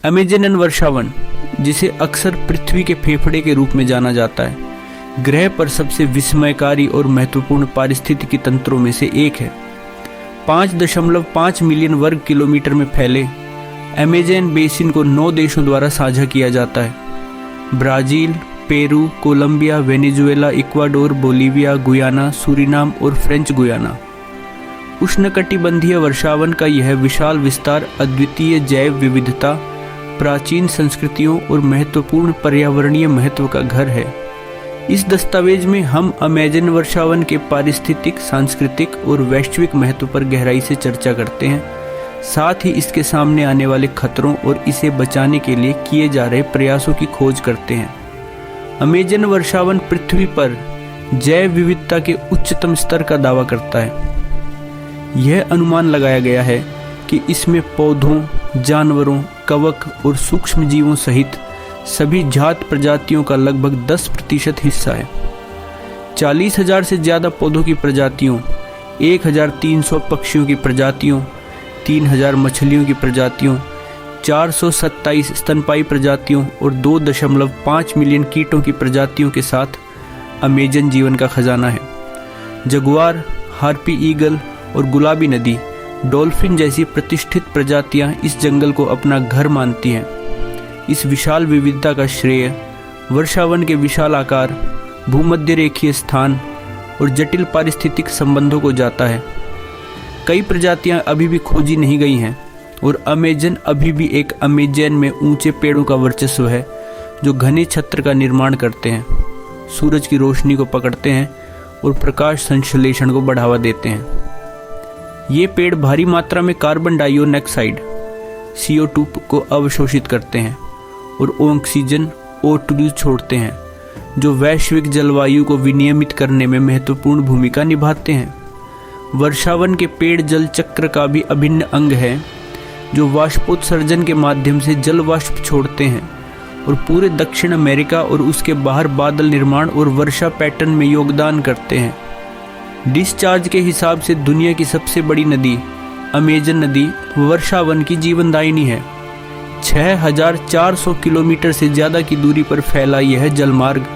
Amazon वर्षावन, जिसे अक्सर पृथ्वी के फेफड़े के रूप में जाना जाता है, ग्रह पर सबसे विस्मयकारी और महत्वपूर्ण पारिस्थितिकी तंत्रों में से एक है। 5.5 मिलियन वर्ग किलोमीटर में फैले अमेजन बेसिन को 9 देशों द्वारा साझा किया जाता है: Brazil, Peru, Colombia, Venezuela, Ecuador, Bolivia, Guyana, Suriname और फ्रेंच गुयाना। उष्णकटिबंधीय वर्षावन का यह विशाल विस्तार अद्वितीय जैव विविधता, प्राचीन संस्कृतियों और महत्वपूर्ण पर्यावरणीय महत्व का घर है। इस दस्तावेज में हम अमेजन वर्षावन के पारिस्थितिक, सांस्कृतिक और वैश्विक महत्व पर गहराई से चर्चा करते हैं, साथ ही इसके सामने आने वाले खतरों और इसे बचाने के लिए किए जा रहे प्रयासों की खोज करते हैं। अमेजन वर्षावन पृथ्वी पर जैव विविधता के उच्चतम स्तर का दावा करता है। यह अनुमान लगाया गया है कि इसमें पौधों, जानवरों, कवक और सूक्ष्म जीवों सहित सभी जात प्रजातियों का लगभग 10% हिस्सा है। 40,000 से ज़्यादा पौधों की प्रजातियों, 1,300 पक्षियों की प्रजातियों, 3,000 मछलियों की प्रजातियों, 427 स्तनपायी प्रजातियों और 2.5 मिलियन कीटों की प्रजातियों के साथ अमेजन जीवन का खजाना है। जगुआर, हार्पी ईगल और गुलाबी नदी डॉल्फिन जैसी प्रतिष्ठित प्रजातियां इस जंगल को अपना घर मानती हैं। इस विशाल विविधता का श्रेय वर्षावन के विशाल आकार, भूमध्य रेखीय स्थान और जटिल पारिस्थितिक संबंधों को जाता है। कई प्रजातियां अभी भी खोजी नहीं गई हैं और अमेजन अभी भी एक अमेजन में ऊंचे पेड़ों का वर्चस्व है जो घने छत्र का निर्माण करते हैं, सूरज की रोशनी को पकड़ते हैं और प्रकाश संश्लेषण को बढ़ावा देते हैं। ये पेड़ भारी मात्रा में कार्बन डाइऑक्साइड CO2 को अवशोषित करते हैं और ऑक्सीजन O2 छोड़ते हैं, जो वैश्विक जलवायु को विनियमित करने में महत्वपूर्ण भूमिका निभाते हैं। वर्षावन के पेड़ जल चक्र का भी अभिन्न अंग है, जो वाष्पोत्सर्जन के माध्यम से जल वाष्प छोड़ते हैं और पूरे दक्षिण अमेरिका और उसके बाहर बादल निर्माण और वर्षा पैटर्न में योगदान करते हैं। डिस्चार्ज के हिसाब से दुनिया की सबसे बड़ी नदी अमेजन नदी वर्षावन की जीवनदायिनी है। 6,400 किलोमीटर से ज़्यादा की दूरी पर फैला यह जलमार्ग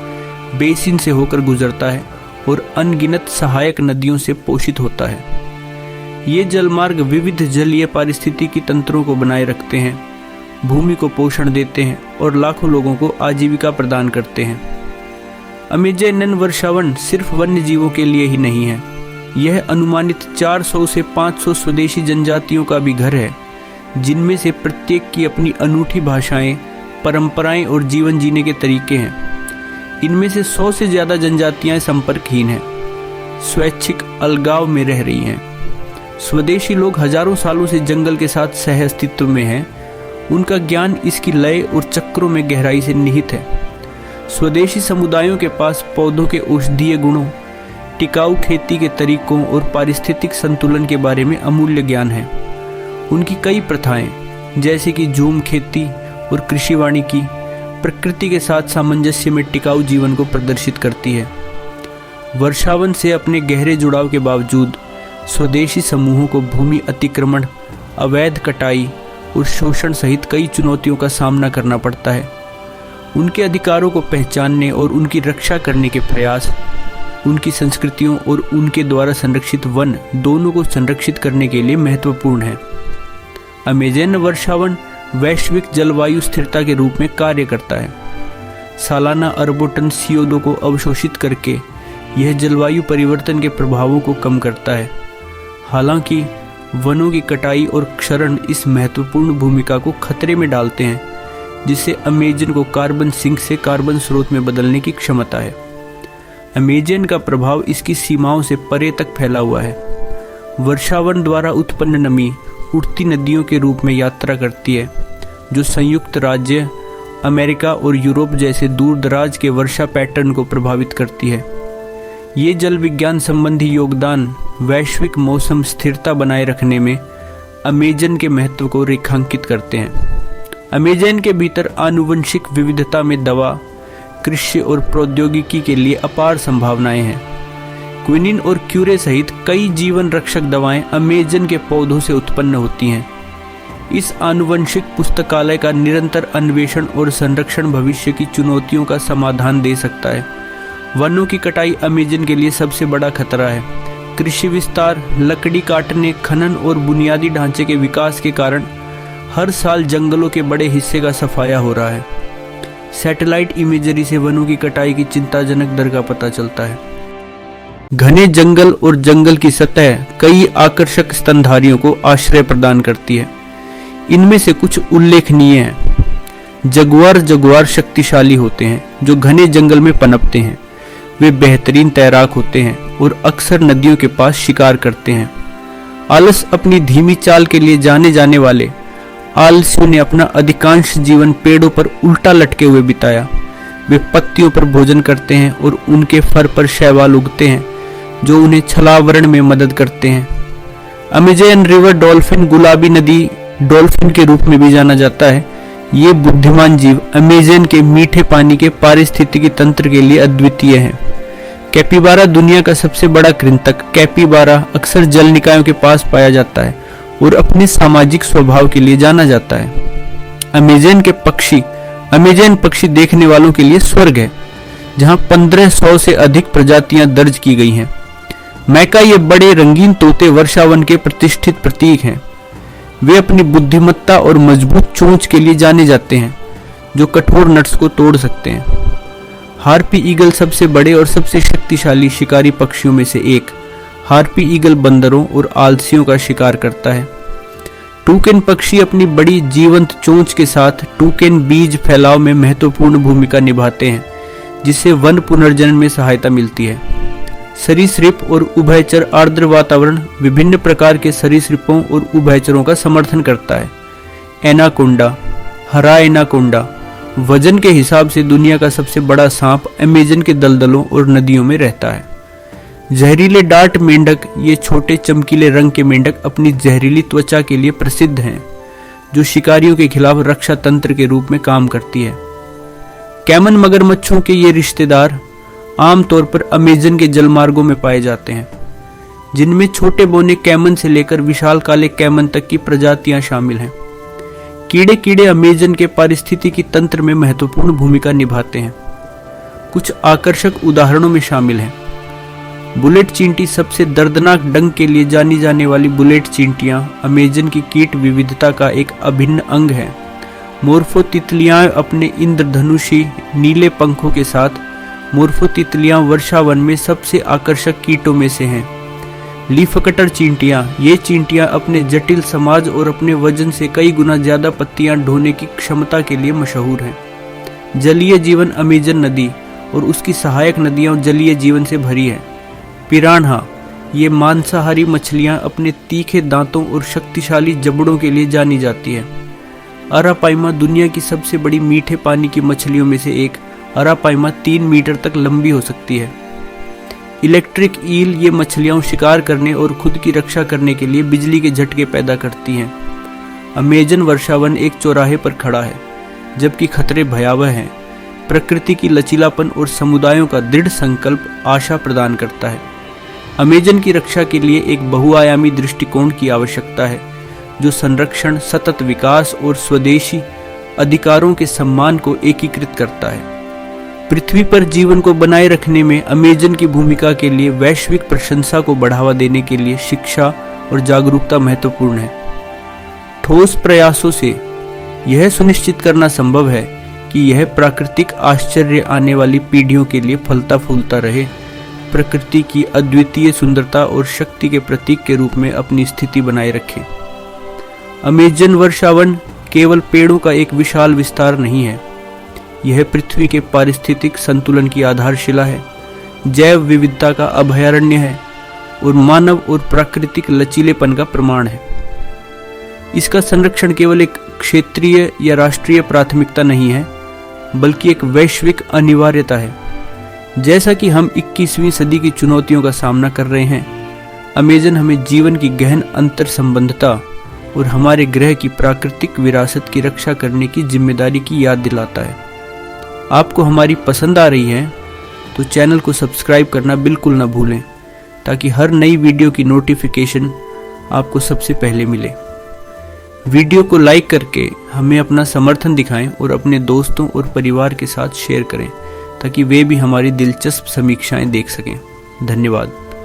बेसिन से होकर गुजरता है और अनगिनत सहायक नदियों से पोषित होता है। ये जलमार्ग विविध जलीय पारिस्थितिकी तंत्रों को बनाए रखते हैं, भूमि को पोषण देते हैं और लाखों लोगों को आजीविका प्रदान करते हैं। अमेजन वर्षावन सिर्फ वन्य जीवों के लिए ही नहीं है, यह अनुमानित 400 से 500 स्वदेशी जनजातियों का भी घर है, जिनमें से प्रत्येक की अपनी अनूठी भाषाएं, परंपराएं और जीवन जीने के तरीके हैं। इनमें से 100 से ज़्यादा जनजातियां संपर्कहीन हैं, स्वैच्छिक अलगाव में रह रही हैं। स्वदेशी लोग हजारों सालों से जंगल के साथ सह अस्तित्व में हैं। उनका ज्ञान इसकी लय और चक्रों में गहराई से निहित है। स्वदेशी समुदायों के पास पौधों के औषधीय गुणों, टिकाऊ खेती के तरीकों और पारिस्थितिक संतुलन के बारे में अमूल्य ज्ञान है। उनकी कई प्रथाएं, जैसे कि झूम खेती और कृषि वानिकी, प्रकृति के साथ सामंजस्य में टिकाऊ जीवन को प्रदर्शित करती है। वर्षावन से अपने गहरे जुड़ाव के बावजूद स्वदेशी समूहों को भूमि अतिक्रमण, अवैध कटाई और शोषण सहित कई चुनौतियों का सामना करना पड़ता है। उनके अधिकारों को पहचानने और उनकी रक्षा करने के प्रयास उनकी संस्कृतियों और उनके द्वारा संरक्षित वन दोनों को संरक्षित करने के लिए महत्वपूर्ण है। अमेजन वर्षावन वैश्विक जलवायु स्थिरता के रूप में कार्य करता है। सालाना अरबों टन CO2 को अवशोषित करके यह जलवायु परिवर्तन के प्रभावों को कम करता है। हालांकि वनों की कटाई और क्षरण इस महत्वपूर्ण भूमिका को खतरे में डालते हैं, जिससे अमेजन को कार्बन सिंक से कार्बन स्रोत में बदलने की क्षमता है। अमेजन का प्रभाव इसकी सीमाओं से परे तक फैला हुआ है। वर्षावन द्वारा उत्पन्न नमी उठती नदियों के रूप में यात्रा करती है, जो संयुक्त राज्य अमेरिका और यूरोप जैसे दूर दराज के वर्षा पैटर्न को प्रभावित करती है। ये जल विज्ञान संबंधी योगदान वैश्विक मौसम स्थिरता बनाए रखने में अमेजन के महत्व को रेखांकित करते हैं। अमेजन के भीतर आनुवंशिक विविधता में दवा, कृषि और प्रौद्योगिकी के लिए अपार संभावनाएं हैं। क्विनिन और क्यूरे सहित कई जीवन रक्षक दवाएं अमेजन के पौधों से उत्पन्न होती हैं। इस आनुवंशिक पुस्तकालय का निरंतर अन्वेषण और संरक्षण भविष्य की चुनौतियों का समाधान दे सकता है। वनों की कटाई अमेज़न के लिए सबसे बड़ा खतरा है। कृषि विस्तार, लकड़ी काटने, खनन और बुनियादी ढांचे के विकास के कारण हर साल जंगलों के बड़े हिस्से का सफाया हो रहा है। सैटेलाइट इमेजरी से वनों की कटाई की चिंताजनक दर का पता चलता है। घने जंगल और जंगल की सतह कई आकर्षक स्तनधारियों को आश्रय प्रदान करती है। इनमें से कुछ उल्लेखनीय हैं। जगुआर शक्तिशाली होते हैं जो घने जंगल में पनपते हैं। वे बेहतरीन तैराक होते हैं और अक्सर नदियों के पास शिकार करते हैं। आलस अपनी धीमी चाल के लिए जाने जाने वाले आलसियों ने अपना अधिकांश जीवन पेड़ों पर उल्टा लटके हुए बिताया। वे पत्तियों पर भोजन करते हैं और उनके फर पर शैवाल उगते हैं जो उन्हें छलावरण में मदद करते हैं। अमेज़न रिवर डॉल्फिन, गुलाबी नदी डॉल्फिन के रूप में भी जाना जाता है। ये बुद्धिमान जीव अमेज़न के मीठे पानी के पारिस्थितिकी तंत्र के लिए अद्वितीय हैं। कैपिबारा दुनिया का सबसे बड़ा कृंतक कैपिबारा अक्सर जल निकायों के पास पाया जाता है और अपने सामाजिक स्वभाव के लिए जाना जाता है। अमेज़न पक्षी देखने वालों के लिए स्वर्ग है, जहां 1500 से अधिक प्रजातियां दर्ज की गई हैं। मैका ये बड़े रंगीन तोते वर्षावन के प्रतिष्ठित प्रतीक हैं। वे अपनी बुद्धिमत्ता और मजबूत चोंच के लिए जाने जाते हैं, जो कठोर नट्स को तोड़ सकते हैं। हार्पी ईगल सबसे बड़े और सबसे शक्तिशाली शिकारी पक्षियों में से एक। हार्पी ईगल बंदरों और आलसियों का शिकार करता है। टूकेन पक्षी अपनी बड़ी जीवंत चोंच के साथ टूकेन बीज फैलाव में महत्वपूर्ण भूमिका निभाते हैं, जिससे वन पुनर्जनन में सहायता मिलती है। सरीसृप और उभयचर आर्द्र वातावरण विभिन्न प्रकार के सरीसृपों और उभयचरों का समर्थन करता है। एनाकोंडा, हरा एनाकोंडा वजन के हिसाब से दुनिया का सबसे बड़ा सांप अमेज़न के दलदलों और नदियों में रहता है। जहरीले डार्ट मेंढक, ये छोटे चमकीले रंग के मेंढक अपनी जहरीली त्वचा के लिए प्रसिद्ध हैं, जो शिकारियों के खिलाफ रक्षा तंत्र के रूप में काम करती है। कैमन मगरमच्छों के ये रिश्तेदार आमतौर पर अमेज़न के जलमार्गों में पाए जाते हैं, जिनमें छोटे बौने कैमन से लेकर विशाल काले कैमन तक की प्रजातियां शामिल हैं। कीड़े अमेज़न के पारिस्थितिकी तंत्र में महत्वपूर्ण भूमिका निभाते हैं। कुछ आकर्षक उदाहरणों में शामिल हैं। बुलेट चींटी, सबसे दर्दनाक डंक के लिए जानी जाने वाली बुलेट चींटियां अमेज़न की कीट विविधता का एक अभिन्न अंग है। मोर्फो तितलियां अपने इंद्रधनुषी नीले पंखों के साथ मोर्फो तितलियां वर्षावन में सबसे आकर्षक कीटों में से हैं। लीफकटर चींटियां, ये चींटियां अपने जटिल समाज और अपने वजन से कई गुना ज्यादा पत्तियां ढोने की क्षमता के लिए मशहूर हैं। जलीय जीवन, अमेज़न नदी और उसकी सहायक नदियां जलीय जीवन से भरी है। पिरान्हा, ये मांसाहारी मछलियां अपने तीखे दांतों और शक्तिशाली जबड़ों के लिए जानी जाती है। अरापाइमा दुनिया की सबसे बड़ी मीठे पानी की मछलियों में से एक। अरापाइमा 3 मीटर तक लंबी हो सकती है। इलेक्ट्रिक ईल, ये मछलियां शिकार करने और खुद की रक्षा करने के लिए बिजली के झटके पैदा करती हैं। अमेज़न वर्षावन एक चौराहे पर खड़ा है, जबकि खतरे भयावह हैं। प्रकृति की लचीलापन और समुदायों का दृढ़ संकल्प आशा प्रदान करता है। अमेज़न की रक्षा के लिए एक बहुआयामी दृष्टिकोण की आवश्यकता है, जो संरक्षण, सतत विकास और स्वदेशी अधिकारों के सम्मान को एकीकृत करता है। पृथ्वी पर जीवन को बनाए रखने में अमेज़न की भूमिका के लिए वैश्विक प्रशंसा को बढ़ावा देने के लिए शिक्षा और जागरूकता महत्वपूर्ण है। ठोस प्रयासों से यह सुनिश्चित करना संभव है कि यह प्राकृतिक आश्चर्य आने वाली पीढ़ियों के लिए फलता फूलता रहे, प्रकृति की अद्वितीय सुंदरता और शक्ति के प्रतीक के रूप में अपनी स्थिति बनाए रखे। अमेज़न वर्षावन केवल पेड़ों का एक विशाल विस्तार नहीं है, यह पृथ्वी के पारिस्थितिक संतुलन की आधारशिला है, जैव विविधता का अभयारण्य है और मानव और प्राकृतिक लचीलेपन का प्रमाण है। इसका संरक्षण केवल एक क्षेत्रीय या राष्ट्रीय प्राथमिकता नहीं है, बल्कि एक वैश्विक अनिवार्यता है। जैसा कि हम 21वीं सदी की चुनौतियों का सामना कर रहे हैं, अमेज़न हमें जीवन की गहन अंतर संबंधता और हमारे ग्रह की प्राकृतिक विरासत की रक्षा करने की जिम्मेदारी की याद दिलाता है। आपको हमारी पसंद आ रही है तो चैनल को सब्सक्राइब करना बिल्कुल ना भूलें, ताकि हर नई वीडियो की नोटिफिकेशन आपको सबसे पहले मिले। वीडियो को लाइक करके हमें अपना समर्थन दिखाएं और अपने दोस्तों और परिवार के साथ शेयर करें ताकि वे भी हमारी दिलचस्प समीक्षाएं देख सकें। धन्यवाद।